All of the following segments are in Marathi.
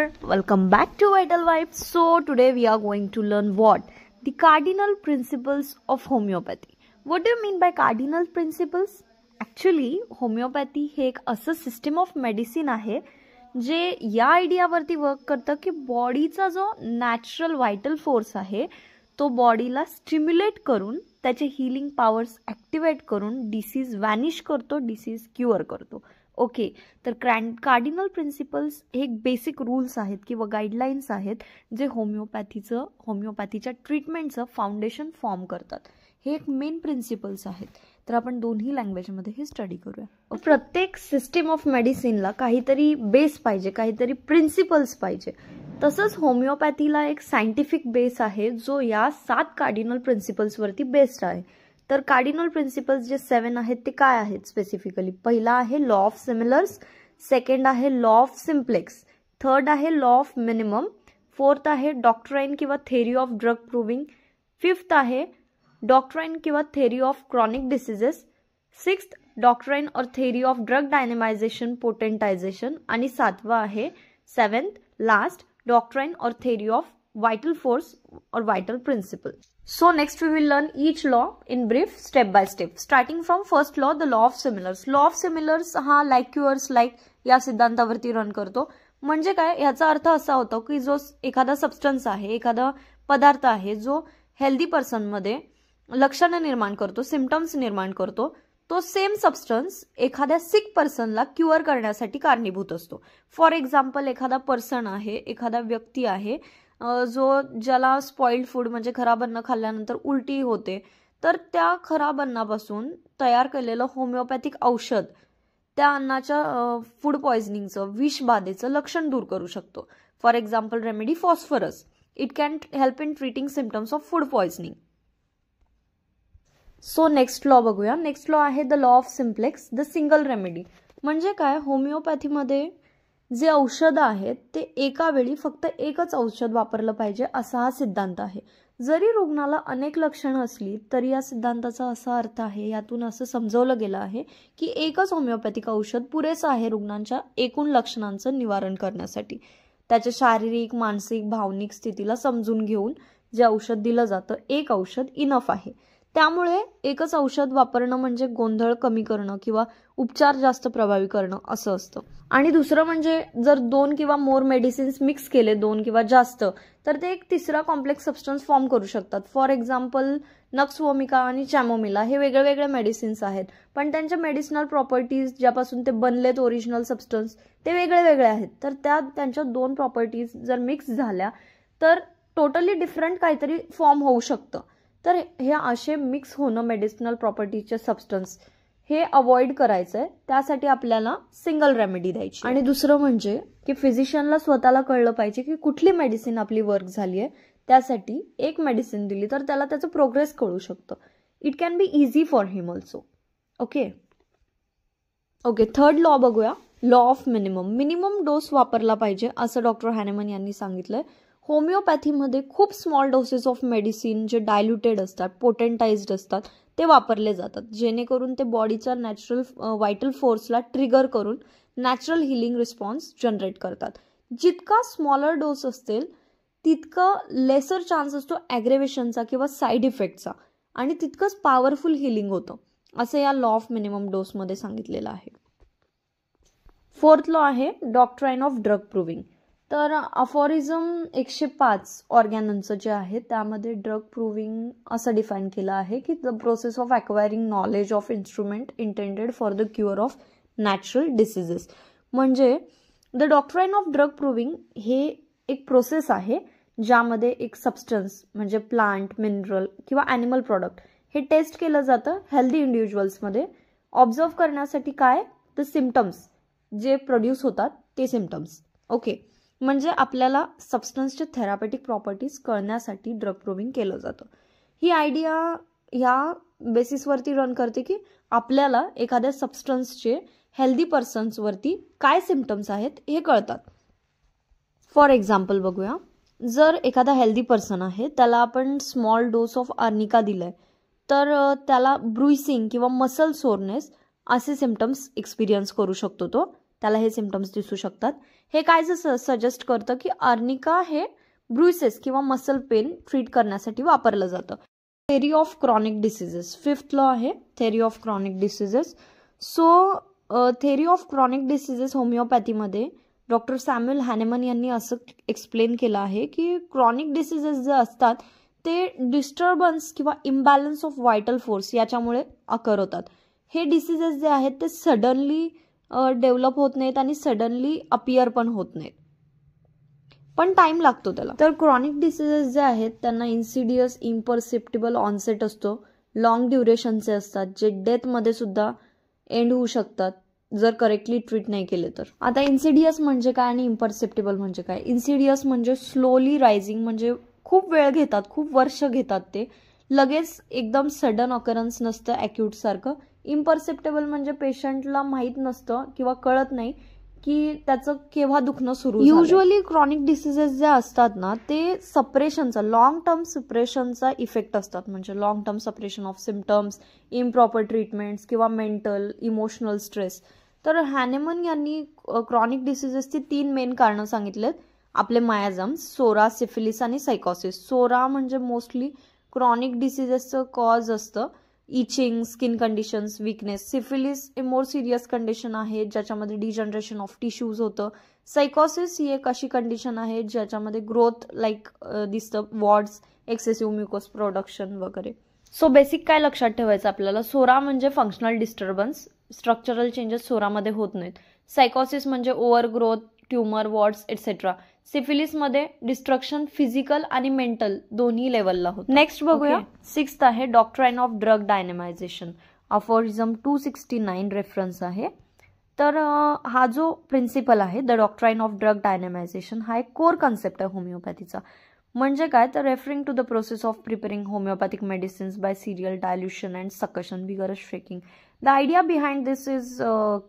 there, welcome back to Vital Vibes. So today we are going to learn what? The cardinal principles of homeopathy. What do you mean by cardinal principles? Actually homeopathy हे एक असं सिस्टम ऑफ मेडिसिन आहे जे या आयडियावरती वर्क करतं की बॉडीचा जो नॅचरल व्हायटल फोर्स आहे तो बॉडीला स्टिम्युलेट करून त्याचे हीलिंग पॉवर्स ॲक्टिवेट करून डिसीज वॅनिश करतो, डिसीज क्युअर करतो. ओके, तर कार्डिनल प्रिन्सिपल्स हे एक बेसिक रूल्स आहेत किंवा गाईडलाईन्स आहेत जे होमिओपॅथीच्या ट्रीटमेंटचं फाउंडेशन फॉर्म करतात. हे एक मेन प्रिन्सिपल्स आहेत. तर आपण दोन्ही लँग्वेजमध्ये हे स्टडी करूया. प्रत्येक सिस्टीम ऑफ मेडिसिनला काहीतरी बेस पाहिजे, काहीतरी प्रिन्सिपल्स पाहिजे. तसंच होमिओपॅथीला एक सायंटिफिक बेस आहे जो या 7 कार्डिनल प्रिन्सिपल्सवरती बेस्ड आहे. तर कार्डिनल प्रिन्सिपल्स जे 7 आहेत ते काय आहेत स्पेसिफिकली? पहिला आहे लॉ ऑफ सिमिलर्स, सेकंड आहे लॉ ऑफ सिम्प्लेक्स, थर्ड आहे लॉ ऑफ मिनिमम, फोर्थ आहे डॉक्ट्राइन किंवा theory of drug proving, fifth आहे डॉक्ट्राइन किंवा theory of chronic diseases, sixth doctrine और थेरी ऑफ ड्रग डायनेमायझेशन पोटेंटायझेशन, आणि सातवा आहे सेवेंथ लास्ट डॉक्ट्राइन और theory of vital force or vital principle. So next we will learn each law in brief step by step. Starting from first law, the law of similars. Law of similars हा like cures like या सिद्धांतावरती रन करतो. म्हणजे काय, याचा अर्थ असा होतो की जो एखादा सबस्टन्स आहे, एखादा पदार्थ आहे जो हेल्दी पर्सन मध्ये लक्षणं निर्माण करतो, सिम्पटम्स निर्माण करतो, तो सेम सबस्टन्स एखाद्या सिक पर्सनला क्युअर करण्यासाठी कारणीभूत असतो. फॉर एक्झाम्पल, एखादा पर्सन आहे, एखादा व्यक्ती आहे जो ज्याला स्पॉइल्ड फूड म्हणजे खराब अन्न खाल्ल्यानंतर उलटी होते, तर त्या खराब अन्नापासून तयार केलेलं होमिओपॅथिक औषध त्या अन्नाच्या फूड पॉइझनिंगचं, विषबाधेचं लक्षण दूर करू शकतो. For example remedy phosphorus, it can help in treating symptoms of food poisoning. So next law बघूया. नेक्स्ट लॉ आहे the law of simplex, the single remedy. म्हणजे काय, होमिओपॅथीमध्ये जे औषधं आहेत ते एका वेळी फक्त एकच औषध वापरलं पाहिजे असा हा सिद्धांत आहे. जरी रुग्णाला अनेक लक्षणं असली तरी या सिद्धांताचा असा अर्थ आहे, यातून असं समजवलं गेलं आहे की एकच होमिओपॅथिक औषध पुरेसं आहे रुग्णांच्या एकूण लक्षणांचं निवारण करण्यासाठी. त्याच्या शारीरिक, मानसिक, भावनिक स्थितीला समजून घेऊन जे औषध दिलं जातं, एक औषध इनफ आहे. त्यामुळे एकच औषध वापरणं म्हणजे गोंधळ कमी करणं किंवा उपचार जास्त प्रभावी करणं असं असतं. आणि दुसरं म्हणजे जर 2 किंवा मोर मेडिसिन्स मिक्स केले, 2 किंवा जास्त, तर ते एक तिसरा कॉम्प्लेक्स सबस्टन्स फॉर्म करू शकतात. फॉर एक्झाम्पल नक्स वोमिका आणि चॅमोमिला हे वेगळे वेगळे मेडिसिन्स आहेत, पण त्यांच्या मेडिसिनल प्रॉपर्टीज ज्यापासून ते बनलेत ओरिजिनल सबस्टन्स ते वेगळे वेगळे आहेत. तर त्यांच्या 2 प्रॉपर्टीज जर मिक्स झाल्या तर टोटली डिफरंट काहीतरी फॉर्म होऊ शकतं. तर हे असे मिक्स होणं मेडिसिनल प्रॉपर्टीचे सबस्टन्स हे अवॉइड करायचंय. त्यासाठी आपल्याला सिंगल रेमेडी द्यायची. आणि दुसरं म्हणजे की फिजिशियनला स्वतःला कळलं पाहिजे की कुठली मेडिसिन आपली वर्क झाली आहे. त्यासाठी एक मेडिसिन दिली तर त्याला त्याचं प्रोग्रेस कळू शकतं. It can be easy for him also. Okay, third law बघूया, law of minimum. Minimum dose वापरला पाहिजे असं डॉक्टर हॅनेमन यांनी सांगितलंय. होमिओपॅथीमध्ये खूप स्मॉल डोसेस ऑफ मेडिसिन जे डायल्युटेड असतात, पोटेंटाइज्ड असतात, ते वापरले जातात जेणेकरून ते बॉडीचा नॅचरल व्हायटल फोर्सला ट्रिगर करून नॅचरल हिलिंग रिस्पॉन्स जनरेट करतात. जितका स्मॉलर डोस असेल तितकं लेसर चान्स असतो ॲग्रेवेशनचा किंवा साईड इफेक्टचा, आणि तितकंच पॉवरफुल हिलिंग होतं असं या लॉ ऑफ मिनिमम डोसमध्ये सांगितलेलं आहे. फोर्थ लॉ आहे डॉक्ट्राइन ऑफ ड्रग प्रूविंग. तर अफॉरिझम 105 ऑर्गॅननचं जे आहे त्यामध्ये ड्रग प्रूविंग असं डिफाईन केलं आहे की the process of acquiring knowledge of instrument intended for the cure of natural diseases. म्हणजे the doctrine of drug proving हे एक प्रोसेस आहे ज्यामध्ये एक सबस्टन्स म्हणजे प्लांट, मिनरल किंवा ॲनिमल प्रॉडक्ट हे टेस्ट केलं जातं हेल्दी इंडिव्हिज्युअल्समध्ये ऑब्झर्व करण्यासाठी काय, द सिम्पटम्स जे प्रोड्यूस होतात ते सिम्पटम्स. ओके, म्हणजे आपल्याला सबस्टन्सचे थेरापेटिक प्रॉपर्टीज कळण्यासाठी ड्रग प्रूविंग केलं जातं. ही आयडिया ह्या बेसिसवरती रन करते की आपल्याला एखाद्या सबस्टन्सचे हेल्दी पर्सन्सवरती काय सिम्पटम्स आहेत हे कळतात. फॉर एक्झाम्पल बघूया, जर एखादा हेल्दी पर्सन आहे त्याला आपण स्मॉल डोस ऑफ आर्निका दिलाय तर त्याला ब्रुइसिंग किंवा मसल सोरनेस असे सिम्पटम्स एक्सपिरियन्स करू शकतो तो. त्याला हे सिम्पटम्स दिसू शकतात. हे काय सजेस्ट करतं की अर्निका हे ब्रुसेस किंवा मसल पेन ट्रीट करण्यासाठी वापरलं जातं. Theory of chronic diseases, 5th law आहे theory of chronic diseases. So theory of chronic diseases होमिओपॅथीमध्ये डॉक्टर सॅम्युअल हॅनेमन यांनी असं एक्सप्लेन केलं आहे की क्रॉनिक डिसीजेस जे असतात ते डिस्टर्बन्स किंवा इम्बॅलन्स ऑफ व्हायटल फोर्स याच्यामुळे अकर होतात. हे डिसीजेस जे आहेत ते सडनली डेव्हलप होत नाहीत आणि सडनली अपियर पण होत नाहीत, पण टाइम लागतो त्याला. तर क्रॉनिक डिसीजेस जे आहेत त्यांना इन्सिडियस इम्परसेप्टिबल ऑनसेट असतो, लॉंग ड्युरेशनचे असतात, जे डेथमध्ये सुद्धा एंड होऊ शकतात जर करेक्टली ट्रीट नाही केले तर. आता इन्सिडियस म्हणजे काय आणि इम्परसेप्टिबल म्हणजे काय? इन्सिडियस म्हणजे स्लोली रायझिंग, म्हणजे खूप वेळ घेतात, खूप वर्ष घेतात, ते लगेच एकदम सडन ऑकरन्स नसतं ॲक्यूट सारखं. इम्परसेप्टेबल म्हणजे पेशंटला माहीत नसतं किंवा कळत नाही की त्याचं केव्हा दुखणं सुरू. युजली क्रॉनिक डिसीजेस जे असतात ना ते सप्रेशनचा, लॉंग टर्म सप्रेशनचा इफेक्ट असतात, म्हणजे long term suppression of symptoms, improper treatments किंवा मेंटल इमोशनल स्ट्रेस. तर हॅनेमन यांनी क्रॉनिक डिसीजेसची 3 मेन कारणं सांगितलेत. आपले मायाझम्स, सोरा, सिफिलिस आणि सायकोसिस. सोरा म्हणजे मोस्टली क्रॉनिक डिसीजेसचं कॉज असतं, itching, skin conditions, weakness. Syphilis हे मोर सिरियस कंडिशन आहे ज्याच्यामध्ये डिजनरेशन ऑफ टिश्यूज होतं. सायकोसिस ही एक अशी कंडिशन आहे ज्याच्यामध्ये ग्रोथ लाईक दिसतं, वॉर्ड्स, एक्सेसिव्ह म्युकस प्रोडक्शन वगैरे. सो बेसिक काय लक्षात ठेवायचं आपल्याला, सोरा म्हणजे फंक्शनल डिस्टर्बन्स, स्ट्रक्चरल चेंजेस सोरामध्ये होत नाहीत. सायकोसिस म्हणजे over growth, tumour, warts etcetera. सिफिलिसमध्ये डिस्ट्रक्शन फिजिकल आणि मेंटल दोन्ही लेवलला होतं. नेक्स्ट बघूया. 6th आहे doctrine of drug dynamisation. Aphorism 269 reference आहे. तर हा जो प्रिन्सिपल आहे the doctrine of drug dynamisation हा एक कोर कन्सेप्ट आहे होमिओपॅथीचा. म्हणजे काय तर referring to the process of preparing homeopathic medicines by serial dilution and succussion vigorous shaking. The idea behind this is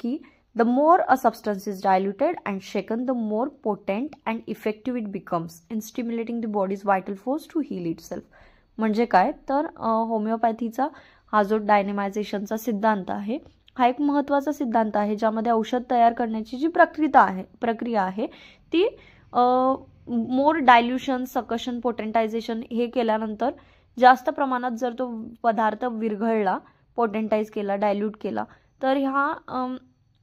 की the more a substance is diluted and shaken, the more potent and effective it becomes in stimulating the body's vital force to heal itself. म्हणजे काय तर होमिओपॅथीचा हा जो डायनेमायझेशनचा सिद्धांत आहे हा एक महत्त्वाचा सिद्धांत आहे ज्यामध्ये औषध तयार करण्याची जी प्रक्रिया आहे ती मोर डायल्युशन, सकशन, पोटेंटायझेशन हे केल्यानंतर जास्त प्रमाणात जर तो पदार्थ विरघळला, पोटेंटाइज केला, डायल्यूट केला, तर ह्या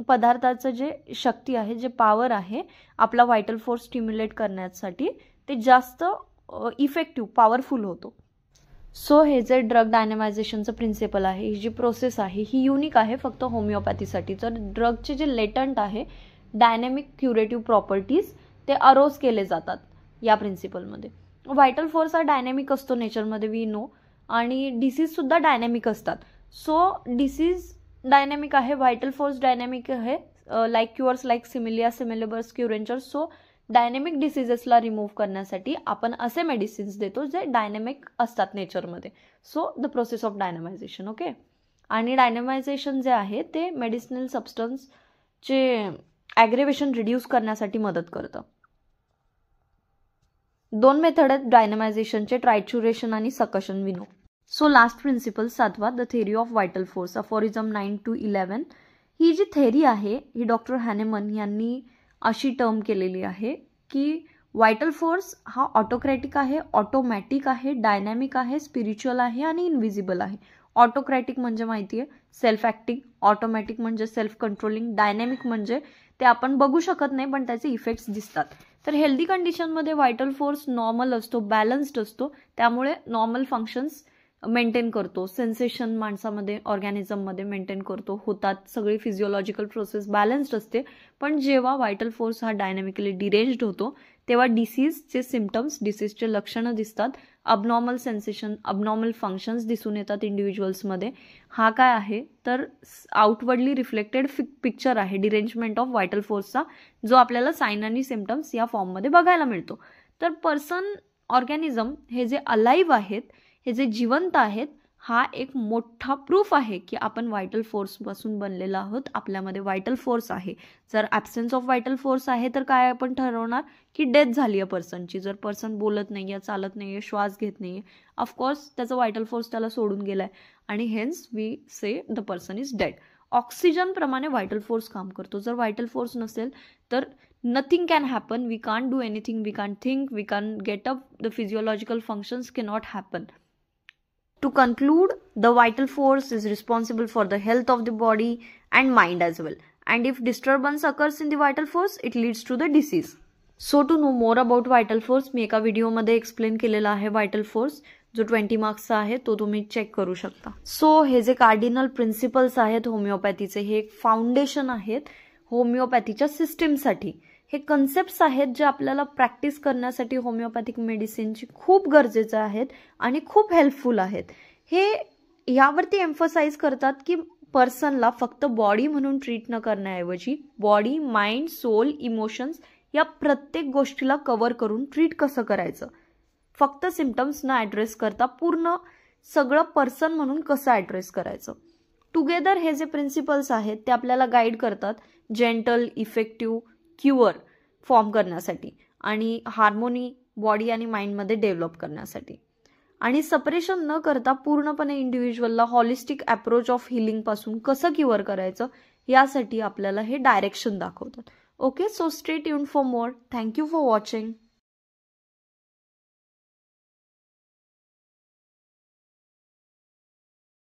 पदार्थाचं जे शक्ती आहे, जे पॉवर आहे आपला व्हायटल फोर्स स्टिम्युलेट करण्यासाठी ते जास्त इफेक्टिव्ह, पॉवरफुल होतो. सो हे जे ड्रग डायनेमायझेशनचं प्रिन्सिपल आहे, ही जी प्रोसेस आहे ही युनिक आहे फक्त होमिओपॅथीसाठी. तर ड्रगचे जे लेटंट आहे डायनॅमिक क्युरेटिव्ह प्रॉपर्टीज ते अरोज केले जातात या प्रिन्सिपलमध्ये. व्हायटल फोर्स हा डायनॅमिक असतो नेचरमध्ये, वी नो, आणि डिसीजसुद्धा डायनॅमिक असतात. सो डिसीज डायनॅमिक आहे, व्हायटल फोर्स डायनॅमिक आहे, लाईक क्युअर्स लाईक सिमिलिया, सिमिलेबर्स, क्युरेंचर. सो डायनॅमिक डिसीजेसला रिमूव्ह करण्यासाठी आपण असे मेडिसिन्स देतो जे डायनॅमिक असतात नेचरमध्ये. So the process of dynamisation. Okay. आणि डायनॅमायझेशन जे आहे ते मेडिसिनल सबस्टन्सचे ॲग्रेवेशन रिड्यूस करण्यासाठी मदत करतं. 2 मेथड आहेत डायनॅमायझेशनचे, ट्रायच्युरेशन आणि succussion, we know. So last principle 7वा, the theory of vital force. Aphorism 9 to 11. ही जी थेरी आहे ही डॉक्टर हॅनेमन यांनी अशी टर्म केलेली आहे की व्हायटल फोर्स हा ऑटोक्रॅटिक आहे, ऑटोमॅटिक आहे, डायनॅमिक आहे, स्पिरिच्युअल आहे आणि इनव्हिजिबल आहे. ऑटोक्रॅटिक म्हणजे माहिती आहे सेल्फ ॲक्टिंग, ऑटोमॅटिक म्हणजे सेल्फ कंट्रोलिंग, डायनॅमिक म्हणजे ते आपण बघू शकत नाही पण त्याचे इफेक्ट्स दिसतात. तर हेल्दी कंडिशनमध्ये व्हायटल फोर्स नॉर्मल असतो, बॅलन्स्ड असतो, त्यामुळे नॉर्मल फंक्शन्स मेंटेन करतो, सेन्सेशन माणसामध्ये, ऑर्गॅनिझममध्ये मेंटेन करतो, होतात, सगळी फिजिओलॉजिकल प्रोसेस बॅलन्स्ड असते. पण जेव्हा व्हायटल फोर्स हा डायनॅमिकली डिरेंज्ड होतो तेव्हा डिसीजचे सिम्पटम्स, डिसीजचे लक्षणं दिसतात, अबनॉर्मल सेन्सेशन, अबनॉर्मल फंक्शन्स दिसून येतात इंडिव्हिज्युअल्समध्ये. हा काय आहे तर आउटवर्डली रिफ्लेक्टेड पिक्चर आहे डिरेंजमेंट ऑफ व्हायटल फोर्सचा, जो आपल्याला साइन आणि सिम्पटम्स या फॉर्ममध्ये बघायला मिळतो. तर पर्सन, ऑर्गॅनिझम हे जे अलाइव्ह आहेत, हे जे जिवंत आहेत, हा एक मोठा प्रूफ आहे की आपण व्हायटल फोर्सपासून बनलेलो आहोत, आपल्यामध्ये व्हायटल फोर्स आहे. जर ॲब्सेन्स ऑफ व्हायटल फोर्स आहे तर काय आपण ठरवणार की डेथ झाली आहे पर्सनची. जर पर्सन बोलत नाही आहे, चालत नाही आहे, श्वास घेत नाही आहे, ऑफकोर्स त्याचं व्हायटल फोर्स त्याला सोडून गेला आहे आणि hence we say the person is dead. Oxygen प्रमाणे व्हायटल फोर्स काम करतो. जर व्हायटल फोर्स नसेल तर nothing can happen, we can't do anything, we can't think, we can't get up, the physiological functions cannot happen. To conclude, the vital force is responsible for the health of the body and mind as well. And if disturbance occurs in the vital force, it leads to the disease. So to know more about vital force, मी एका व्हिडिओमध्ये एक्सप्लेन केलेला आहे vital force, जो 20 मार्क्सचा आहे, तो तुम्ही चेक करू शकता. सो हे जे कार्डिनल प्रिन्सिपल्स आहेत होमिओपॅथीचे, हे एक फाउंडेशन आहेत होमिओपॅथीच्या सिस्टीमसाठी. हे कन्सेप्ट्स आहेत जे आपल्याला प्रॅक्टिस करण्यासाठी होमिओपॅथिक मेडिसिनची खूप गरजेचे आहेत आणि खूप हेल्पफुल आहेत. हे यावरती एम्फसाइज करतात की पर्सनला फक्त बॉडी म्हणून ट्रीट न करण्याऐवजी बॉडी, माइंड, सोल, इमोशन्स या प्रत्येक गोष्टीला कव्हर करून ट्रीट कसं करायचं, फक्त सिम्पटम्स न ॲड्रेस करता पूर्ण सगळं पर्सन म्हणून कसं ॲड्रेस करायचं. टुगेदर हे जे प्रिन्सिपल्स आहेत ते आपल्याला गाईड करतात जेंटल, इफेक्टिव्ह क्युअर फॉर्म करण्यासाठी आणि हार्मोनी बॉडी आणि माइंडमध्ये डेव्हलप करण्यासाठी. आणि सेपरेशन न करता पूर्णपणे इंडिव्हिज्युअलला हॉलिस्टिक अप्रोच ऑफ हिलिंगपासून कसं क्युअर करायचं यासाठी आपल्याला हे डायरेक्शन दाखवतात. Okay, so stay tuned for more. Thank you for watching.